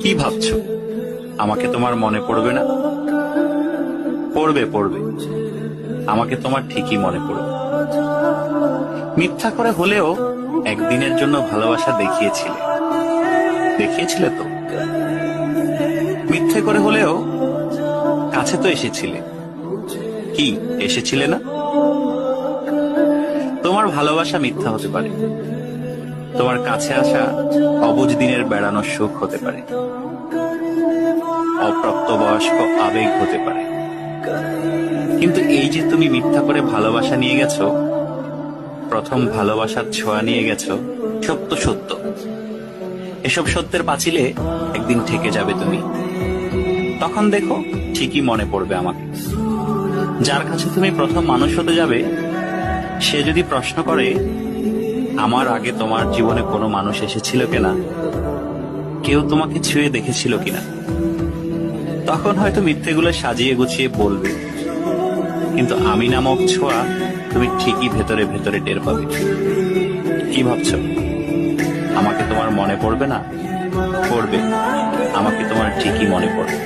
কি ভাবছো? আমাকে তোমার মনে পড়বে না? পড়বে পড়বে, আমাকে তোমার ঠিকই মনে পড়বে। মিথ্যা করে হলেও একদিনের জন্য ভালোবাসা দেখিয়েছিলে, দেখিয়েছিলে তো। মিথ্যে করে হলেও কাছে তো এসেছিলে, কি এসেছিলে না? তোমার ভালোবাসা মিথ্যা হতে পারে, তোমার কাছে আসা অবুঝ দিনের বেড়ানোর সুখ হতে পারে, অপ্রাপ্তবয়স্ক আবেগ হতে পারে। কিন্তু এই যে তুমি মিথ্যা করে ভালোবাসা নিয়ে গেছো, প্রথম ভালোবাসার ছোঁয়া নিয়ে গেছো, সত্য সত্য। এসব সত্যের পাঁচিলে একদিন ঠেকে যাবে তুমি। তখন দেখো ঠিকই মনে পড়বে আমাকে। যার কাছে তুমি প্রথম মানুষ হতে যাবে, সে যদি প্রশ্ন করে আমার আগে তোমার জীবনে কোনো মানুষ এসেছিল কিনা, কেউ তোমাকে ছুঁয়ে দেখেছিল কিনা, তখন হয়তো মিথ্যেগুলো সাজিয়ে গুছিয়ে বলবে, কিন্তু আমি নামক ছোঁয়া তুমি ঠিকই ভেতরে ভেতরে টের পাবে। কি ভাবছো? আমাকে তোমার মনে পড়বে না? পড়বে, আমাকে তোমার ঠিকই মনে পড়বে।